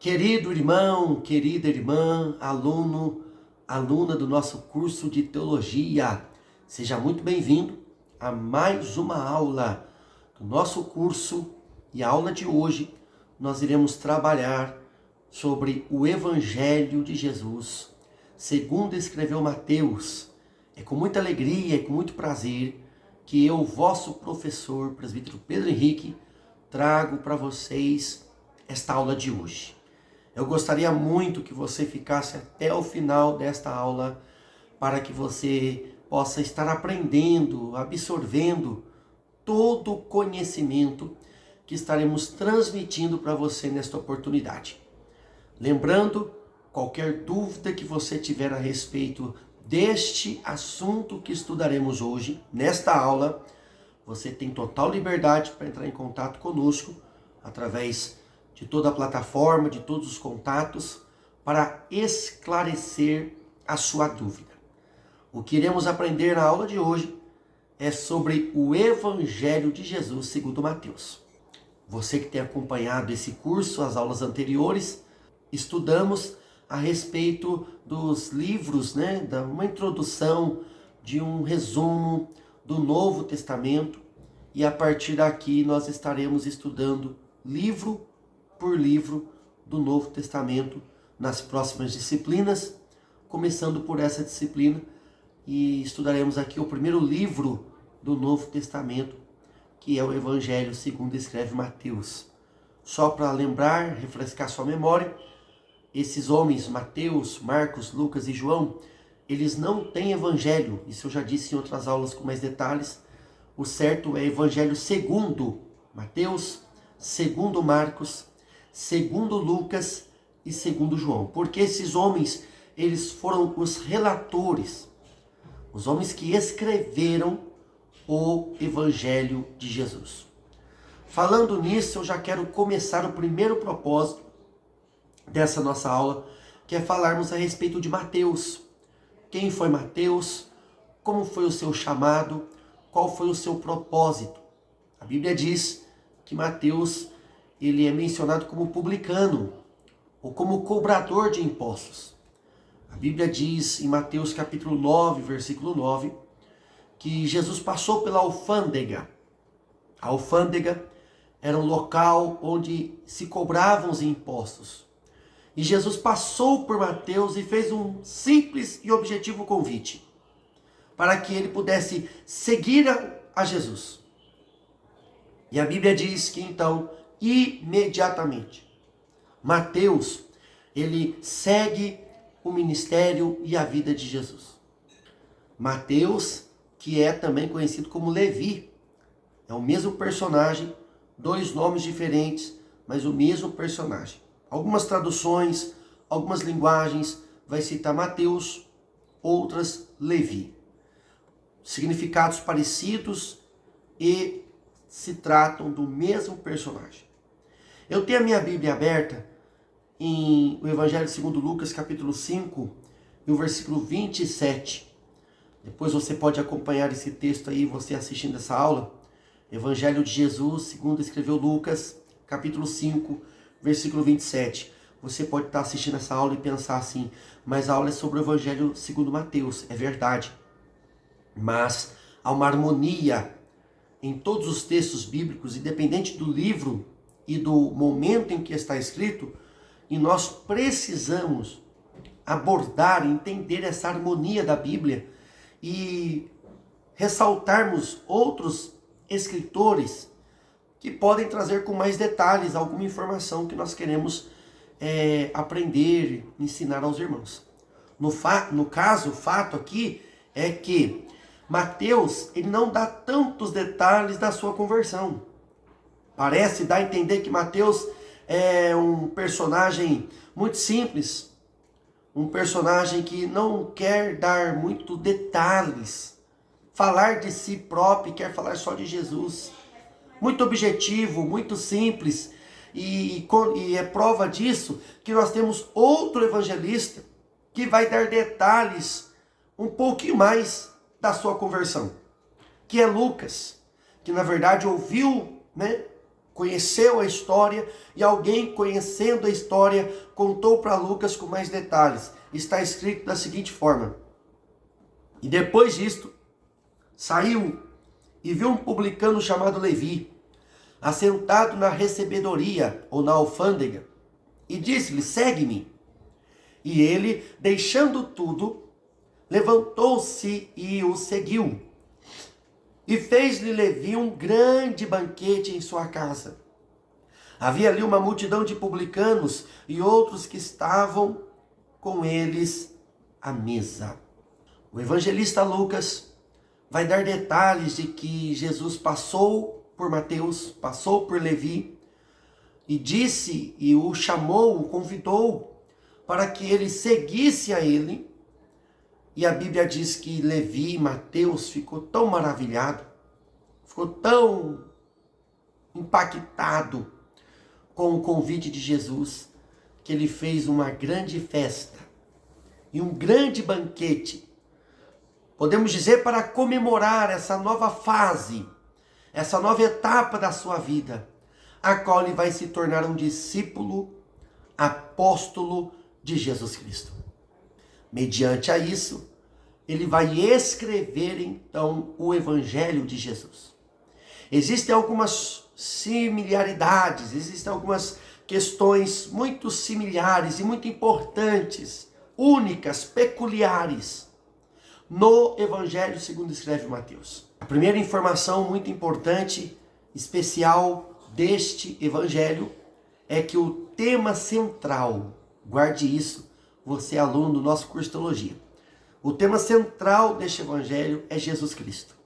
Querido irmão, querida irmã, aluna do nosso curso de teologia, seja muito bem-vindo a mais uma aula do nosso curso. E a aula de hoje nós iremos trabalhar sobre o Evangelho de Jesus, segundo escreveu Mateus. É com muita alegria e com muito prazer que eu, vosso professor, presbítero Pedro Henrique, trago para vocês esta aula de hoje. Eu gostaria muito que você ficasse até o final desta aula para que você possa estar aprendendo, absorvendo todo o conhecimento que estaremos transmitindo para você nesta oportunidade. Lembrando, qualquer dúvida que você tiver a respeito deste assunto que estudaremos hoje, nesta aula, você tem total liberdade para entrar em contato conosco através de toda a plataforma, de todos os contatos, para esclarecer a sua dúvida. O que iremos aprender na aula de hoje é sobre o Evangelho de Jesus segundo Mateus. Você que tem acompanhado esse curso, as aulas anteriores, estudamos a respeito dos livros, uma introdução, de um resumo do Novo Testamento, e a partir daqui nós estaremos estudando livro por livro do Novo Testamento nas próximas disciplinas, começando por essa disciplina, e estudaremos aqui o primeiro livro do Novo Testamento, que é o Evangelho segundo escreve Mateus. Só para lembrar, refrescar sua memória, esses homens, Mateus, Marcos, Lucas e João, eles não têm evangelho. Isso eu já disse em outras aulas com mais detalhes. O certo é Evangelho segundo Mateus, segundo Marcos, segundo Lucas e segundo João. Porque esses homens, eles foram os relatores, os homens que escreveram o Evangelho de Jesus. Falando nisso, eu já quero começar o primeiro propósito dessa nossa aula, que é falarmos a respeito de Mateus. Quem foi Mateus? Como foi o seu chamado? Qual foi o seu propósito? A Bíblia diz que Mateus, ele é mencionado como publicano, ou como cobrador de impostos. A Bíblia diz em Mateus capítulo 9, versículo 9, que Jesus passou pela alfândega. A alfândega era um local onde se cobravam os impostos. E Jesus passou por Mateus e fez um simples e objetivo convite, para que ele pudesse seguir a Jesus. E a Bíblia diz que então, imediatamente, Mateus, ele segue o ministério e a vida de Jesus. Mateus, que é também conhecido como Levi, é o mesmo personagem, dois nomes diferentes, mas o mesmo personagem. Algumas traduções, algumas linguagens, vai citar Mateus, outras Levi. Significados parecidos e se tratam do mesmo personagem. Eu tenho a minha Bíblia aberta em o Evangelho segundo Lucas, capítulo 5, e o versículo 27. Depois você pode acompanhar esse texto aí, você assistindo essa aula. Evangelho de Jesus, segundo escreveu Lucas, capítulo 5, versículo 27. Você pode estar assistindo essa aula e pensar assim, mas a aula é sobre o Evangelho segundo Mateus. É verdade. Mas há uma harmonia em todos os textos bíblicos, independente do livro e do momento em que está escrito, e nós precisamos abordar, entender essa harmonia da Bíblia e ressaltarmos outros escritores que podem trazer com mais detalhes alguma informação que nós queremos aprender, ensinar aos irmãos. No caso, o fato aqui é que Mateus, ele não dá tantos detalhes da sua conversão. Parece dar a entender que Mateus é um personagem muito simples, um personagem que não quer dar muito detalhes, falar de si próprio, quer falar só de Jesus. Muito objetivo, muito simples, e é prova disso que nós temos outro evangelista que vai dar detalhes um pouquinho mais da sua conversão, que é Lucas, que na verdade ouviu conheceu a história e alguém, conhecendo a história, contou para Lucas com mais detalhes. Está escrito da seguinte forma: e depois disto, saiu e viu um publicano chamado Levi, assentado na recebedoria ou na alfândega, e disse-lhe: segue-me. E ele, deixando tudo, levantou-se e o seguiu. E fez-lhe Levi um grande banquete em sua casa. Havia ali uma multidão de publicanos e outros que estavam com eles à mesa. O evangelista Lucas vai dar detalhes de que Jesus passou por Mateus, passou por Levi, e disse, e o chamou, o convidou para que ele seguisse a ele. E a Bíblia diz que Levi, Mateus, ficou tão maravilhado, ficou tão impactado com o convite de Jesus, que ele fez uma grande festa e um grande banquete, podemos dizer, para comemorar essa nova fase, essa nova etapa da sua vida, a qual ele vai se tornar um discípulo, apóstolo de Jesus Cristo. Mediante a isso, ele vai escrever então o Evangelho de Jesus. Existem algumas similaridades, existem algumas questões muito similares e muito importantes, únicas, peculiares, no Evangelho segundo escreve Mateus. A primeira informação muito importante, especial deste Evangelho, é que o tema central, guarde isso, você é aluno do nosso curso de teologia, o tema central deste Evangelho é Jesus Cristo.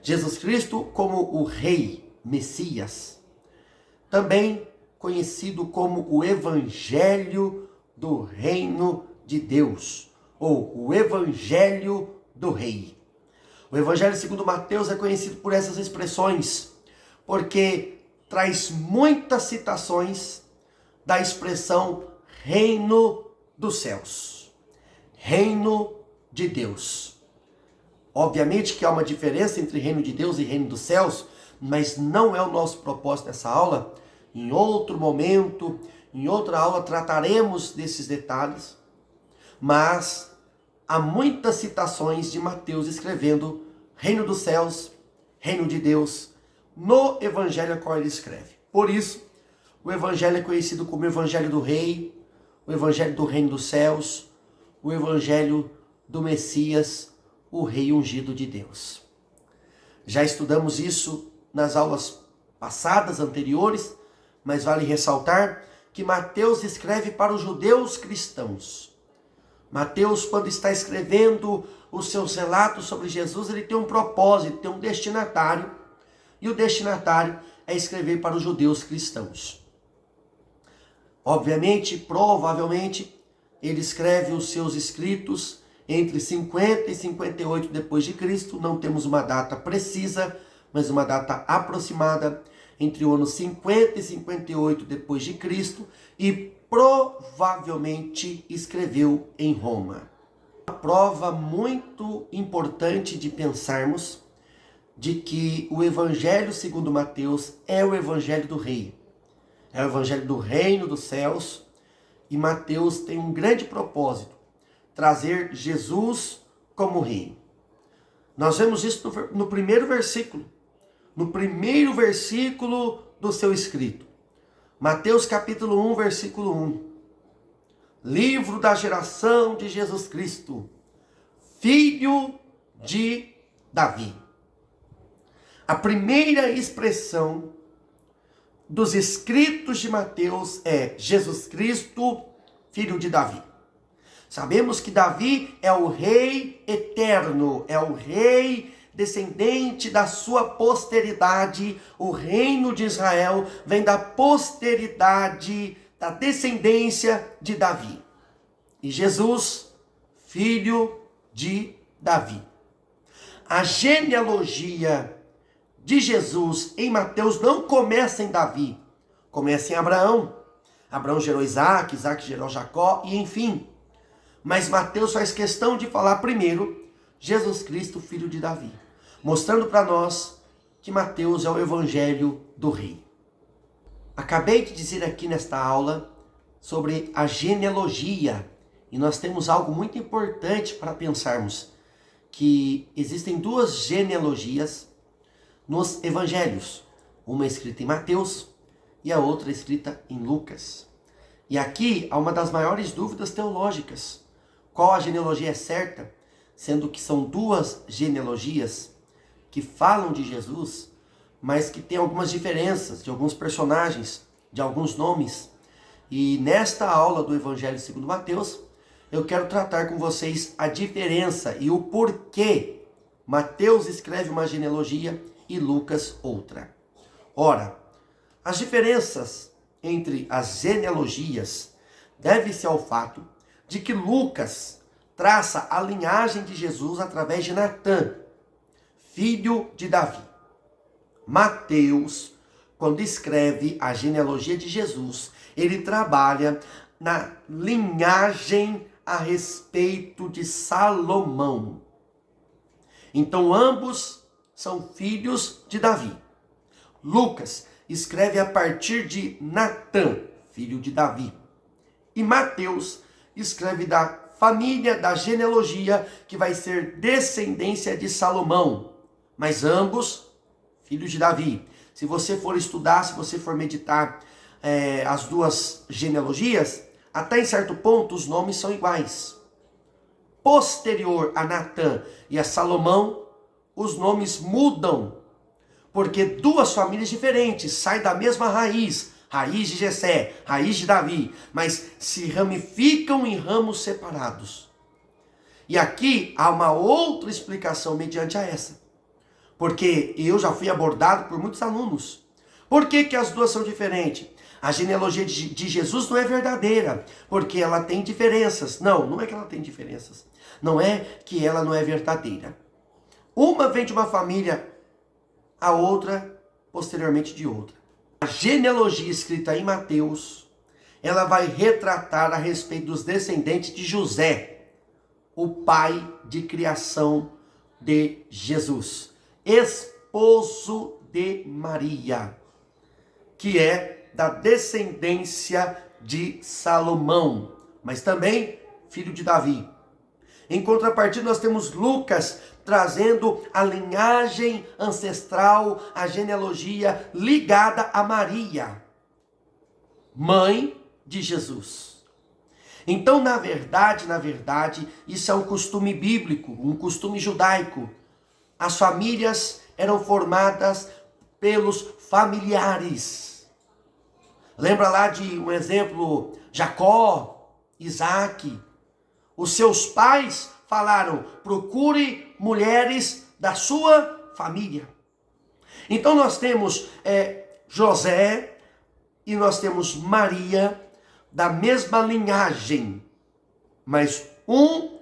Jesus Cristo como o Rei, Messias, também conhecido como o Evangelho do Reino de Deus, ou o Evangelho do Rei. O Evangelho segundo Mateus é conhecido por essas expressões, porque traz muitas citações da expressão Reino dos Céus, Reino de Deus. Obviamente que há uma diferença entre Reino de Deus e Reino dos Céus, mas não é o nosso propósito nessa aula. Em outro momento, em outra aula, trataremos desses detalhes, mas há muitas citações de Mateus escrevendo Reino dos Céus, Reino de Deus, no Evangelho a qual ele escreve. Por isso, o Evangelho é conhecido como Evangelho do Rei, o Evangelho do Reino dos Céus, o Evangelho do Messias, o Rei ungido de Deus. Já estudamos isso nas aulas passadas, anteriores, mas vale ressaltar que Mateus escreve para os judeus cristãos. Mateus, quando está escrevendo os seus relatos sobre Jesus, ele tem um propósito, tem um destinatário, e o destinatário é escrever para os judeus cristãos. Obviamente, provavelmente, ele escreve os seus escritos entre 50 e 58 depois de Cristo, não temos uma data precisa, mas uma data aproximada, entre o ano 50 e 58 depois de Cristo, e provavelmente escreveu em Roma. Uma prova muito importante de pensarmos de que o Evangelho segundo Mateus é o Evangelho do Rei, é o Evangelho do Reino dos Céus, e Mateus tem um grande propósito, trazer Jesus como Rei. Nós vemos isso no primeiro versículo do seu escrito. Mateus capítulo 1, versículo 1. Livro da geração de Jesus Cristo, filho de Davi. A primeira expressão dos escritos de Mateus é Jesus Cristo, filho de Davi. Sabemos que Davi é o rei eterno, é o rei descendente da sua posteridade. O reino de Israel vem da posteridade, da descendência de Davi. E Jesus, filho de Davi. A genealogia de Jesus em Mateus não começa em Davi, começa em Abraão. Abraão gerou Isaac, Isaac gerou Jacó e enfim. Mas Mateus faz questão de falar primeiro Jesus Cristo, filho de Davi, mostrando para nós que Mateus é o Evangelho do Rei. Acabei de dizer aqui nesta aula sobre a genealogia e nós temos algo muito importante para pensarmos, que existem duas genealogias nos evangelhos, uma escrita em Mateus e a outra escrita em Lucas. E aqui há uma das maiores dúvidas teológicas. Qual a genealogia é certa? Sendo que são duas genealogias que falam de Jesus, mas que tem algumas diferenças de alguns personagens, de alguns nomes. E nesta aula do Evangelho segundo Mateus, eu quero tratar com vocês a diferença e o porquê Mateus escreve uma genealogia e Lucas outra. Ora, as diferenças entre as genealogias devem-se ao fato de que Lucas traça a linhagem de Jesus através de Natã, filho de Davi. Mateus, quando escreve a genealogia de Jesus, ele trabalha na linhagem a respeito de Salomão. Então, ambos são filhos de Davi. Lucas escreve a partir de Natã, filho de Davi. E Mateus escreve da família, da genealogia, que vai ser descendência de Salomão. Mas ambos filhos de Davi. Se você for estudar, se você for meditar as duas genealogias, até em certo ponto os nomes são iguais. Posterior a Natã e a Salomão, os nomes mudam, porque duas famílias diferentes saem da mesma raiz, raiz de Jessé, raiz de Davi, mas se ramificam em ramos separados. E aqui há uma outra explicação mediante a essa. Porque eu já fui abordado por muitos alunos. Por que as duas são diferentes? A genealogia de Jesus não é verdadeira, porque ela tem diferenças. Não, não é que ela tem diferenças. Não é que ela não é verdadeira. Uma vem de uma família, a outra posteriormente de outra. A genealogia escrita em Mateus, ela vai retratar a respeito dos descendentes de José, o pai de criação de Jesus, esposo de Maria, que é da descendência de Salomão, mas também filho de Davi. Em contrapartida, nós temos Lucas trazendo a linhagem ancestral, a genealogia ligada a Maria, mãe de Jesus. Então, na verdade, isso é um costume bíblico, um costume judaico. As famílias eram formadas pelos familiares. Lembra lá de um exemplo, Jacó, Isaac. Os seus pais falaram, procure mulheres da sua família. Então nós temos José e nós temos Maria da mesma linhagem, mas um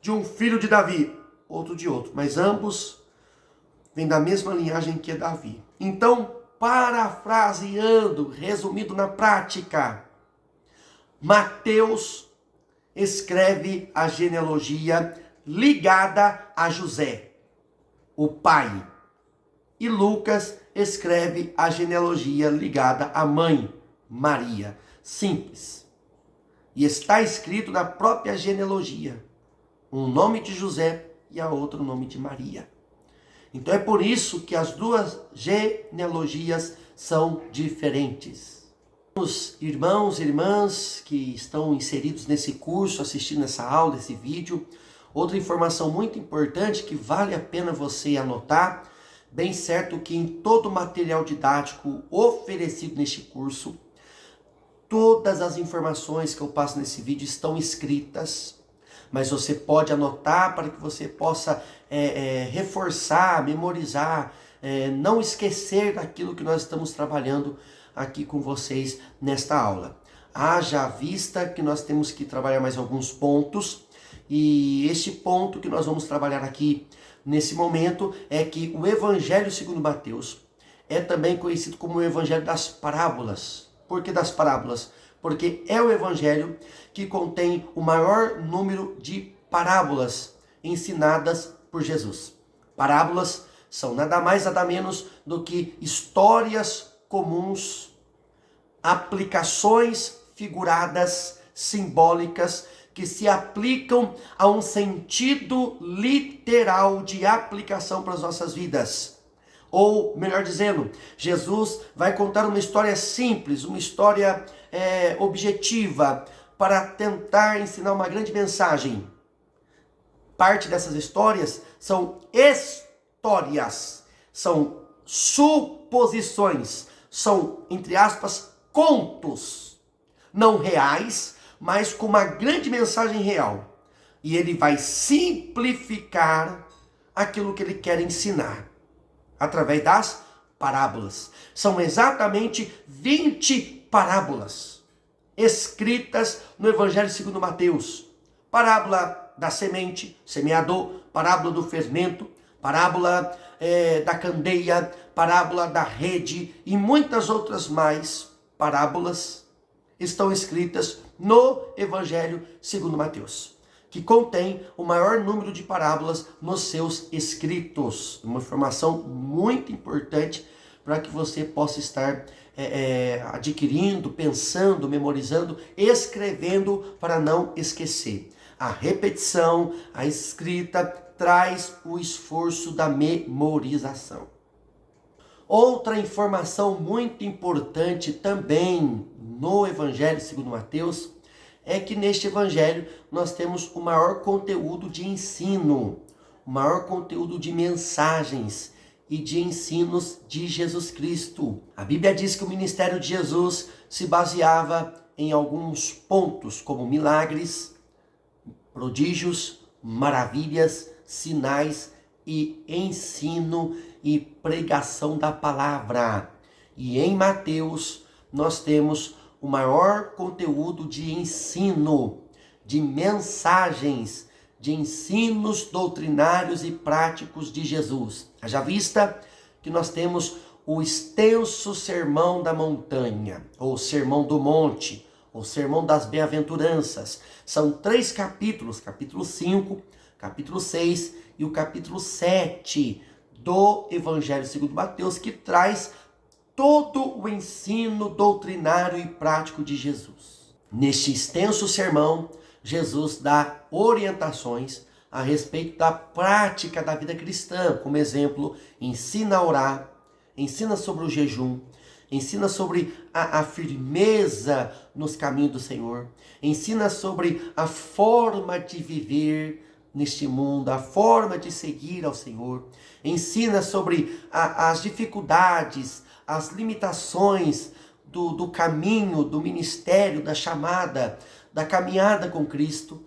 de um filho de Davi, outro de outro, mas ambos vêm da mesma linhagem que Davi. Então, parafraseando, resumido na prática, Mateus escreve a genealogia ligada a José, o pai. E Lucas escreve a genealogia ligada à mãe, Maria. Simples. E está escrito na própria genealogia. Um nome de José e a outro nome de Maria. Então é por isso que as duas genealogias são diferentes. Os irmãos e irmãs que estão inseridos nesse curso, assistindo essa aula, esse vídeo, outra informação muito importante que vale a pena você anotar, bem certo que em todo o material didático oferecido neste curso, todas as informações que eu passo nesse vídeo estão escritas, mas você pode anotar para que você possa reforçar, memorizar, não esquecer daquilo que nós estamos trabalhando aqui com vocês nesta aula. Haja vista que nós temos que trabalhar mais alguns pontos, e este ponto que nós vamos trabalhar aqui nesse momento é que o Evangelho segundo Mateus é também conhecido como o Evangelho das Parábolas. Por que das parábolas? Porque é o Evangelho que contém o maior número de parábolas ensinadas por Jesus. Parábolas são nada mais, nada menos do que histórias comuns aplicações figuradas, simbólicas, que se aplicam a um sentido literal de aplicação para as nossas vidas. Ou, melhor dizendo, Jesus vai contar uma história simples, uma história objetiva, para tentar ensinar uma grande mensagem. Parte dessas histórias são histórias, são suposições, são, entre aspas, contos, não reais, mas com uma grande mensagem real. E ele vai simplificar aquilo que ele quer ensinar, através das parábolas. São exatamente 20 parábolas, escritas no Evangelho segundo Mateus. Parábola da semente, semeador, parábola do fermento, parábola da candeia, parábola da rede e muitas outras mais parábolas estão escritas no Evangelho segundo Mateus, que contém o maior número de parábolas nos seus escritos. Uma informação muito importante para que você possa estar adquirindo, pensando, memorizando, escrevendo para não esquecer. A repetição, a escrita, traz o esforço da memorização. Outra informação muito importante também no Evangelho segundo Mateus é que neste Evangelho nós temos o maior conteúdo de ensino, o maior conteúdo de mensagens e de ensinos de Jesus Cristo. A Bíblia diz que o ministério de Jesus se baseava em alguns pontos, como milagres, prodígios, maravilhas, sinais e ensino e pregação da palavra. E em Mateus nós temos o maior conteúdo de ensino, de mensagens, de ensinos doutrinários e práticos de Jesus. Haja vista que nós temos o extenso Sermão da Montanha, ou Sermão do Monte, ou Sermão das Bem-aventuranças. São 3 capítulos, capítulo 5, capítulo 6 e o capítulo 7 do Evangelho segundo Mateus, que traz todo o ensino doutrinário e prático de Jesus. Neste extenso sermão, Jesus dá orientações a respeito da prática da vida cristã. Como exemplo, ensina a orar, ensina sobre o jejum, ensina sobre a firmeza nos caminhos do Senhor, ensina sobre a forma de viver neste mundo, a forma de seguir ao Senhor, ensina sobre as dificuldades, as limitações do caminho, do ministério, da chamada, da caminhada com Cristo.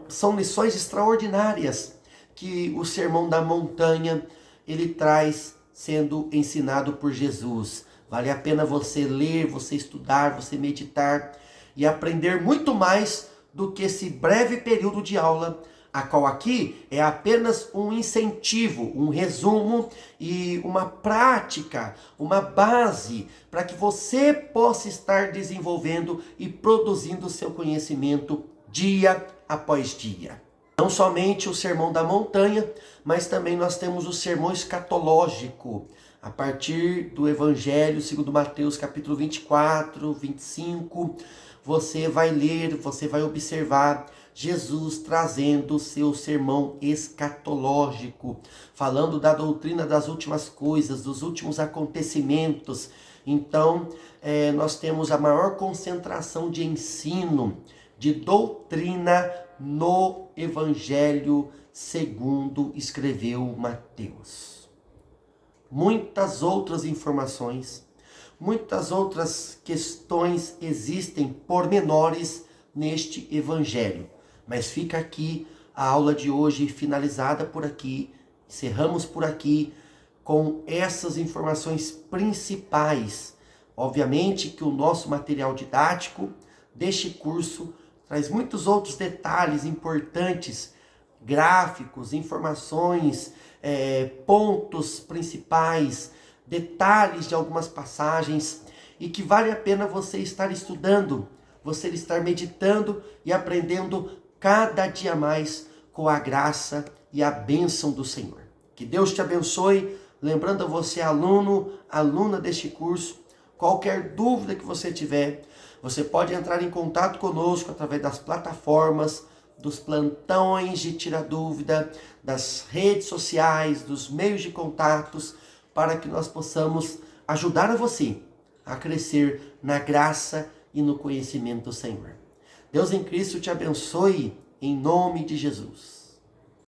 São lições extraordinárias que o Sermão da Montanha ele traz sendo ensinado por Jesus. Vale a pena você ler, você estudar, você meditar e aprender muito mais do que esse breve período de aula, a qual aqui é apenas um incentivo, um resumo e uma prática, uma base para que você possa estar desenvolvendo e produzindo o seu conhecimento dia após dia. Não somente o Sermão da Montanha, mas também nós temos o sermão escatológico, a partir do Evangelho segundo Mateus, capítulo 24, 25, você vai ler, você vai observar Jesus trazendo o seu sermão escatológico, falando da doutrina das últimas coisas, dos últimos acontecimentos. Então, nós temos a maior concentração de ensino, de doutrina no Evangelho segundo escreveu Mateus. Muitas outras informações, muitas outras questões existem pormenores neste Evangelho. Mas fica aqui a aula de hoje finalizada por aqui. Encerramos por aqui com essas informações principais. Obviamente que o nosso material didático deste curso traz muitos outros detalhes importantes, gráficos, informações, pontos principais, detalhes de algumas passagens e que vale a pena você estar estudando, você estar meditando e aprendendo cada dia mais com a graça e a bênção do Senhor. Que Deus te abençoe. Lembrando a você, aluno, aluna deste curso, Qualquer dúvida que você tiver, você pode entrar em contato conosco através das plataformas, dos plantões de Tira Dúvida, das redes sociais, dos meios de contatos, para que nós possamos ajudar a você a crescer na graça e no conhecimento do Senhor. Deus em Cristo te abençoe, em nome de Jesus.